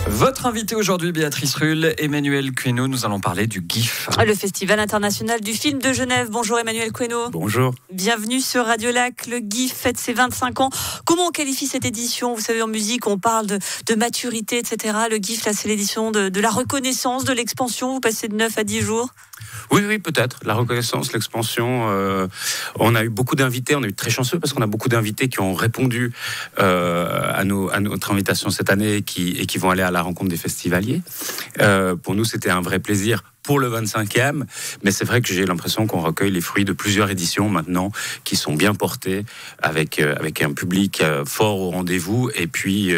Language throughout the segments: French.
Votre invité aujourd'hui, Béatrice Rulle, Emmanuel Queneau, nous allons parler du GIF. Le Festival international du film de Genève. Bonjour Emmanuel Queneau. Bonjour. Bienvenue sur Radio Lac. Le GIF fête ses 25 ans. Comment on qualifie cette édition ? Vous savez, en musique, on parle de maturité, etc. Le GIF, là, c'est l'édition de la reconnaissance, de l'expansion. Vous passez de 9 à 10 jours. Oui, peut-être. La reconnaissance, l'expansion. On a eu beaucoup d'invités. On a eu très chanceux parce qu'on a beaucoup d'invités qui ont répondu à notre invitation cette année et qui vont aller à la rencontre des festivaliers. Pour nous, c'était un vrai plaisir pour le 25e, mais c'est vrai que j'ai l'impression qu'on recueille les fruits de plusieurs éditions maintenant qui sont bien portées avec un public fort au rendez-vous et puis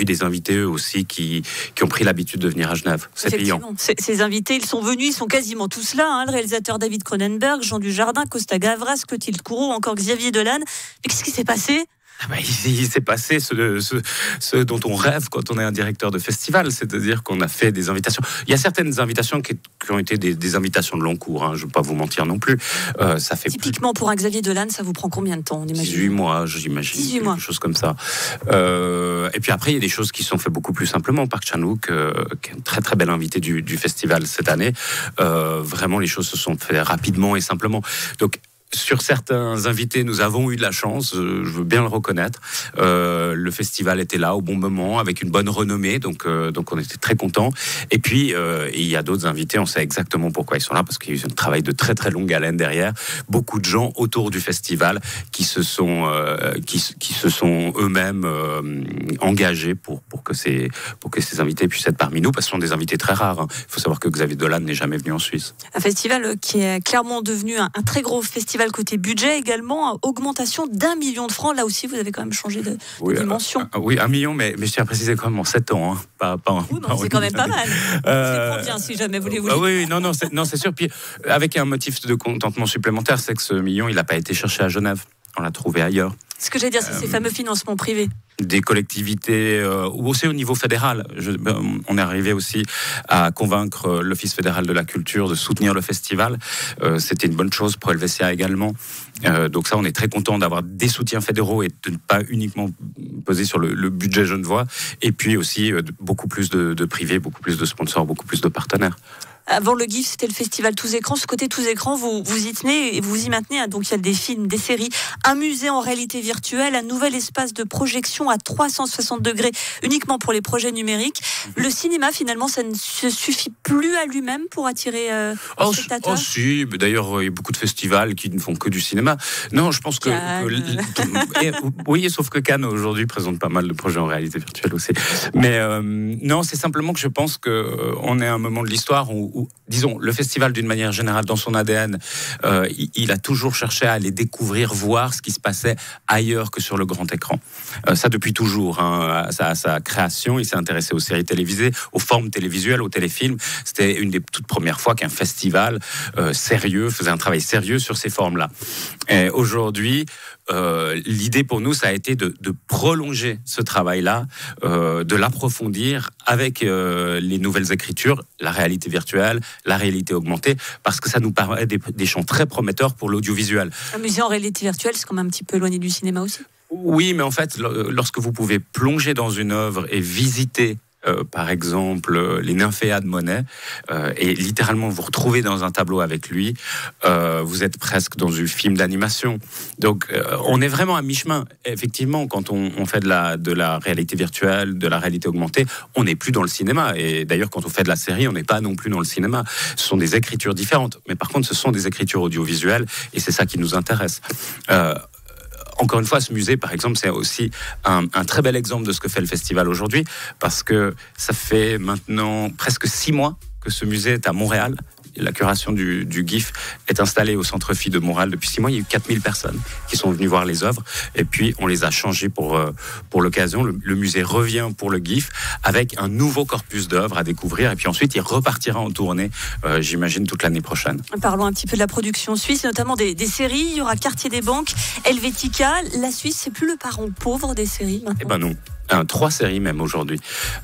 des invités eux aussi qui ont pris l'habitude de venir à Genève. C'est payant. Ces invités, ils sont venus, ils sont quasiment tous là. Le réalisateur David Cronenberg, Jean Dujardin, Costa Gavras, Clotilde Courreau, encore Xavier Dolan. Mais qu'est-ce qui s'est passé ? Il s'est passé ce dont on rêve quand on est un directeur de festival, c'est-à-dire qu'on a fait des invitations. Il y a certaines invitations qui ont été des invitations de long cours, je ne vais pas vous mentir non plus. Ça fait typiquement pour un Xavier Dolan, ça vous prend combien de temps, on imagine ? 18 mois, j'imagine. 18 mois. Quelque chose comme ça. Et puis après, il y a des choses qui sont faites beaucoup plus simplement. Park Chan-wook, qui est un très très bel invité du festival cette année. Vraiment, les choses se sont faites rapidement et simplement. Donc, sur certains invités, nous avons eu de la chance, je veux bien le reconnaître. Le festival était là au bon moment, avec une bonne renommée, donc on était très contents. Et puis, il y a d'autres invités, on sait exactement pourquoi ils sont là, parce qu'il y a eu un travail de très très longue haleine derrière. Beaucoup de gens autour du festival qui se sont eux-mêmes engagés pour que ces invités puissent être parmi nous, parce que ce sont des invités très rares. Il faut savoir que Xavier Dolan n'est jamais venu en Suisse. Un festival qui est clairement devenu un très gros festival côté budget également, augmentation d'1 million de francs. Là aussi, vous avez quand même changé de dimension. Oui, 1 million, mais je tiens à préciser quand même en 7 ans. C'est quand même pas mal. C'est bien si jamais vous voulez. Oui, non, c'est sûr. Puis, avec un motif de contentement supplémentaire, c'est que ce million, il n'a pas été cherché à Genève. On l'a trouvé ailleurs. Ce que j'allais dire, c'est ces fameux financements privés. Des collectivités, ou aussi au niveau fédéral. On est arrivé aussi à convaincre l'Office fédéral de la culture de soutenir le festival. C'était une bonne chose pour LVCA également. Donc ça, on est très content d'avoir des soutiens fédéraux et de ne pas uniquement peser sur le budget genevois. Et puis aussi beaucoup plus de privés, beaucoup plus de sponsors, beaucoup plus de partenaires. Avant le GIF, c'était le festival Tous Écrans. Ce côté Tous Écrans, vous y tenez et vous y maintenez. Donc il y a des films, des séries, un musée en réalité virtuelle, un nouvel espace de projection à 360 degrés uniquement pour les projets numériques. Le cinéma, finalement, ça ne se suffit plus à lui-même pour attirer les spectateurs. Si, d'ailleurs, il y a beaucoup de festivals qui ne font que du cinéma. Non, je pense que oui, sauf que Cannes aujourd'hui présente pas mal de projets en réalité virtuelle aussi. Mais non, c'est simplement que je pense que on est à un moment de l'histoire où disons, le festival, d'une manière générale, dans son ADN, il a toujours cherché à aller découvrir, voir ce qui se passait ailleurs que sur le grand écran. Ça, depuis toujours. À sa création, il s'est intéressé aux séries télévisées, aux formes télévisuelles, aux téléfilms. C'était une des toutes premières fois qu'un festival sérieux faisait un travail sérieux sur ces formes-là. Et aujourd'hui, l'idée pour nous, ça a été de prolonger ce travail-là, de l'approfondir avec les nouvelles écritures, la réalité virtuelle, la réalité augmentée, parce que ça nous paraît des champs très prometteurs pour l'audiovisuel. Un musée en réalité virtuelle, c'est quand même un petit peu éloigné du cinéma aussi. Oui, mais en fait, lorsque vous pouvez plonger dans une œuvre et visiter par exemple les Nymphéas de Monet et littéralement vous retrouvez dans un tableau avec lui, vous êtes presque dans un film d'animation. Donc on est vraiment à mi-chemin. Effectivement, quand on fait de la réalité virtuelle, de la réalité augmentée, on n'est plus dans le cinéma. Et d'ailleurs, quand on fait de la série, on n'est pas non plus dans le cinéma. Ce sont des écritures différentes. Mais par contre, ce sont des écritures audiovisuelles et c'est ça qui nous intéresse. Encore une fois, ce musée, par exemple, c'est aussi un très bel exemple de ce que fait le festival aujourd'hui, parce que ça fait maintenant presque 6 mois que ce musée est à Montréal. La curation du GIF est installée au Centre Phi de Montréal depuis 6 mois. Il y a eu 4000 personnes qui sont venues voir les œuvres. Et puis, on les a changées pour l'occasion. Le musée revient pour le GIF avec un nouveau corpus d'œuvres à découvrir. Et puis ensuite, il repartira en tournée, j'imagine, toute l'année prochaine. Parlons un petit peu de la production suisse, notamment des séries. Il y aura Quartier des Banques, Helvetica. La Suisse, c'est plus le parent pauvre des séries maintenant. Eh ben non. 3 séries même aujourd'hui.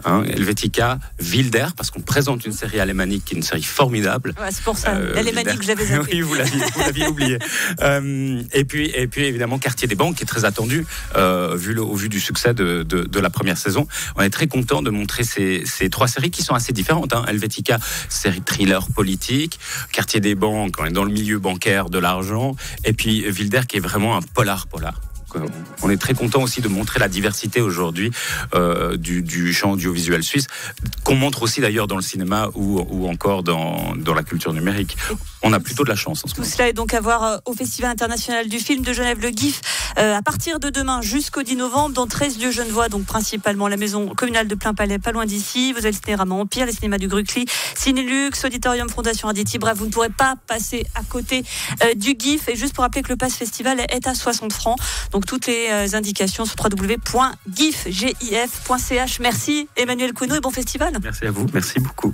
Helvetica, Wilder, parce qu'on présente une série alémanique qui est une série formidable. Ouais, c'est pour ça, l'alémanique, j'avais zappé. Oui, vous l'aviez oublié. Et puis évidemment, Quartier des Banques, qui est très attendu, au vu du succès de la première saison. On est très content de montrer ces 3 séries qui sont assez différentes. Helvetica, série thriller politique. Quartier des Banques, on est dans le milieu bancaire de l'argent. Et puis Wilder, qui est vraiment un polar. On est très content aussi de montrer la diversité aujourd'hui du champ audiovisuel suisse, qu'on montre aussi d'ailleurs dans le cinéma ou encore dans la culture numérique. On a plutôt de la chance en ce moment. Tout cela est donc à voir au Festival international du film de Genève, le GIF, à partir de demain jusqu'au 10 novembre, dans 13 lieux genevois, donc principalement la maison communale de Plain-Palais, pas loin d'ici. Vous avez le Cinérama Empire, les cinémas du Grucli, Cinélux, Auditorium, Fondation Arditi. Bref, vous ne pourrez pas passer à côté du GIF. Et juste pour rappeler que le pass festival est à 60 francs. Donc toutes les indications sur www.gif.ch. Merci Emmanuel Queneau et bon festival. Merci à vous, merci beaucoup.